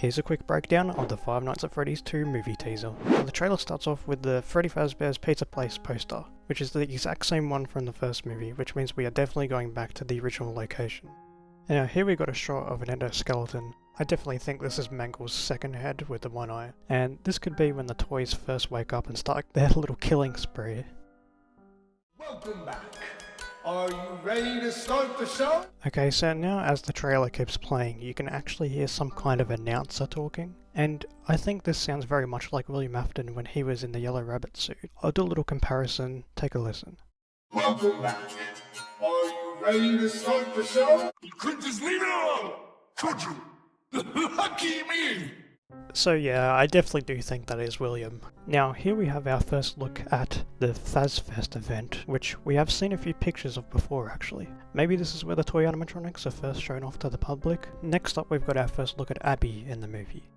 Here's a quick breakdown of the Five Nights at Freddy's 2 movie teaser. The trailer starts off with the Freddy Fazbear's Pizza Place poster, which is the exact same one from the first movie, which means we are definitely going back to the original location. Now here we got a shot of an endoskeleton. I definitely think this is Mangle's second head with the one eye, and this could be when the toys first wake up and start their little killing spree. Welcome back. Are you ready to start the show? Okay, so now as the trailer keeps playing, you can actually hear some kind of announcer talking, and I think this sounds very much like William Afton when he was in the Yellow Rabbit suit. I'll do a little comparison, take a listen. Welcome back. Are you ready to start the show? You couldn't just leave it alone, could you? Lucky me! So yeah, I definitely do think that is William. Now here we have our first look at the FazFest event, which we have seen a few pictures of before actually. Maybe this is where the toy animatronics are first shown off to the public. Next up we've got our first look at Abby in the movie.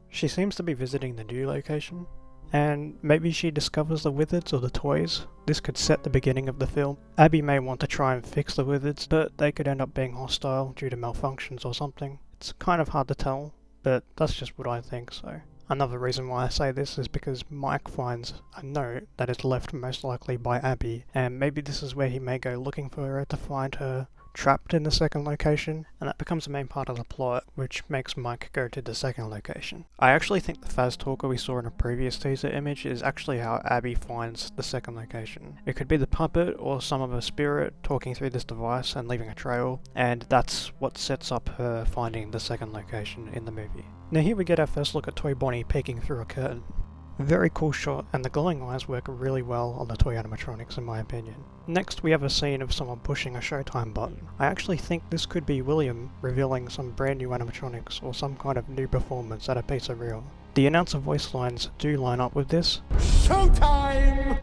She seems to be visiting the new location, and maybe she discovers the wizards or the toys. This could set the beginning of the film. Abby may want to try and fix the wizards, but they could end up being hostile due to malfunctions or something. It's kind of hard to tell, but that's just what I think, so. Another reason why I say this is because Mike finds a note that is left most likely by Abby, and maybe this is where he may go looking for her to find her trapped in the second location, and that becomes the main part of the plot, which makes Mike go to the second location. I actually think the Faz Talker we saw in a previous teaser image is actually how Abby finds the second location. It could be the puppet or some of her spirit talking through this device and leaving a trail, and that's what sets up her finding the second location in the movie. Now here we get our first look at Toy Bonnie peeking through a curtain. Very cool shot, and the glowing eyes work really well on the toy animatronics in my opinion. Next we have a scene of someone pushing a Showtime button. I actually think this could be William revealing some brand new animatronics or some kind of new performance at a pizzeria. The announcer voice lines do line up with this. Showtime!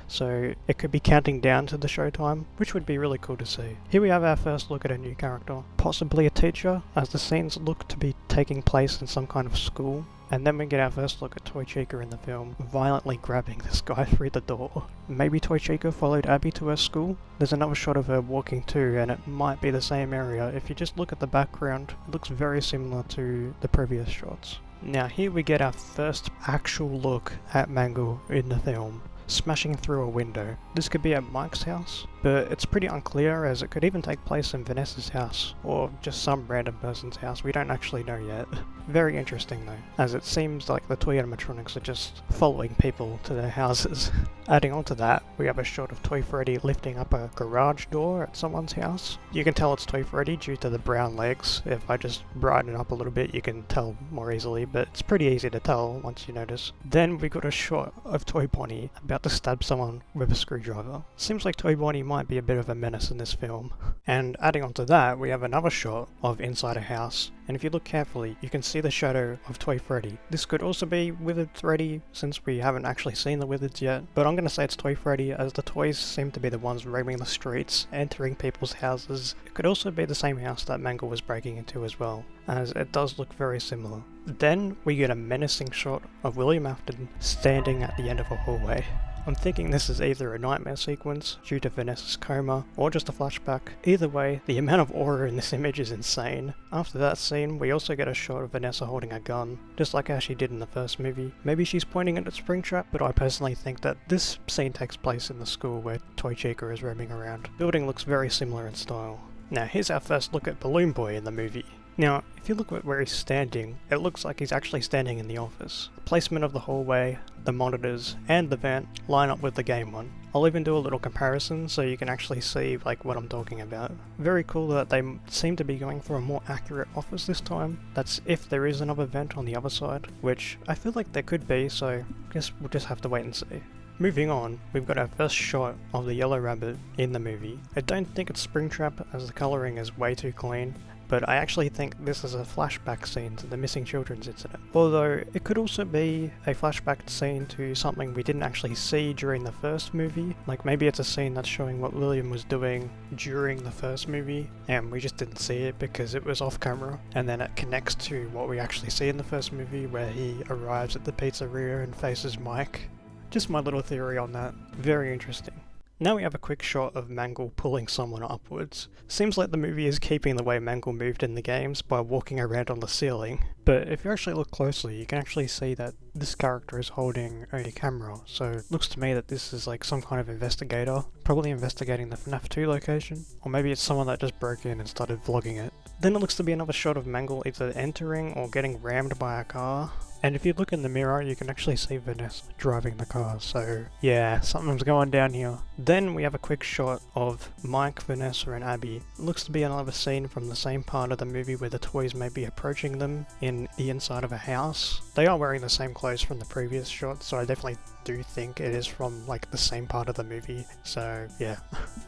So it could be counting down to the showtime, which would be really cool to see. Here we have our first look at a new character, possibly a teacher, as the scenes look to be taking place in some kind of school. And then we get our first look at Toy Chica in the film, violently grabbing this guy through the door. Maybe Toy Chica followed Abby to her school? There's another shot of her walking too, and it might be the same area. If you just look at the background, it looks very similar to the previous shots. Now here we get our first actual look at Mangle in the film, smashing through a window. This could be at Mike's house, but it's pretty unclear as it could even take place in Vanessa's house, or just some random person's house, we don't actually know yet. Very interesting though, as it seems like the toy animatronics are just following people to their houses. Adding on to that, we have a shot of Toy Freddy lifting up a garage door at someone's house. You can tell it's Toy Freddy due to the brown legs. If I just brighten it up a little bit you can tell more easily, but it's pretty easy to tell once you notice. Then we got a shot of Toy Bonnie about to stab someone with a screwdriver. Seems like Toy Bonnie might be a bit of a menace in this film. And adding on to that, we have another shot of inside a house, and if you look carefully you can see the shadow of Toy Freddy. This could also be Withered Freddy, since we haven't actually seen the Wizards yet, but I'm going to say it's Toy Freddy as the toys seem to be the ones roaming the streets, entering people's houses. It could also be the same house that Mangle was breaking into as well, as it does look very similar. Then we get a menacing shot of William Afton standing at the end of a hallway. I'm thinking this is either a nightmare sequence due to Vanessa's coma, or just a flashback. Either way, the amount of aura in this image is insane. After that scene, we also get a shot of Vanessa holding a gun, just like how she did in the first movie. Maybe she's pointing it at Springtrap, but I personally think that this scene takes place in the school where Toy Chica is roaming around. The building looks very similar in style. Now here's our first look at Balloon Boy in the movie. Now, if you look at where he's standing, it looks like he's actually standing in the office. The placement of the hallway, the monitors, and the vent line up with the game one. I'll even do a little comparison so you can actually see like what I'm talking about. Very cool that they seem to be going for a more accurate office this time. That's if there is another vent on the other side, which I feel like there could be, so I guess we'll just have to wait and see. Moving on, we've got our first shot of the Yellow Rabbit in the movie. I don't think it's Springtrap as the colouring is way too clean, but I actually think this is a flashback scene to the missing children's incident. Although it could also be a flashback scene to something we didn't actually see during the first movie. Like maybe it's a scene that's showing what William was doing during the first movie and we just didn't see it because it was off camera, and then it connects to what we actually see in the first movie where he arrives at the pizzeria and faces Mike. Just my little theory on that. Very interesting. Now we have a quick shot of Mangle pulling someone upwards. Seems like the movie is keeping the way Mangle moved in the games by walking around on the ceiling, but if you actually look closely you can actually see that this character is holding a camera, so it looks to me that this is like some kind of investigator, probably investigating the FNaF 2 location, or maybe it's someone that just broke in and started vlogging it. Then it looks to be another shot of Mangle either entering or getting rammed by a car. And if you look in the mirror, you can actually see Vanessa driving the car, so yeah, something's going down here. Then we have a quick shot of Mike, Vanessa and Abby. It looks to be another scene from the same part of the movie where the toys may be approaching them in the inside of a house. They are wearing the same clothes from the previous shot, so I definitely do think it is from like the same part of the movie, so yeah.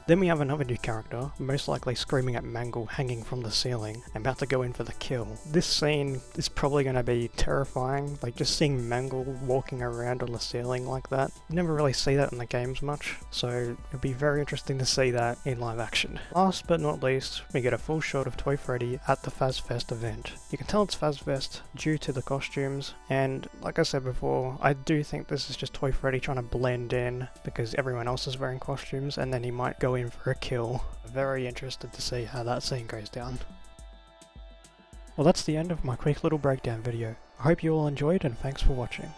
Then we have another new character, most likely screaming at Mangle hanging from the ceiling, about to go in for the kill. This scene is probably going to be terrifying, like just seeing Mangle walking around on the ceiling like that. You never really see that in the games much, so it'd be very interesting to see that in live action. Last but not least, we get a full shot of Toy Freddy at the FazFest event. You can tell it's FazFest due to the costumes, and like I said before, I do think this is just Toy Freddy trying to blend in because everyone else is wearing costumes, and then he might go in for a kill. Very interested to see how that scene goes down. Well, that's the end of my quick little breakdown video. I hope you all enjoyed and thanks for watching.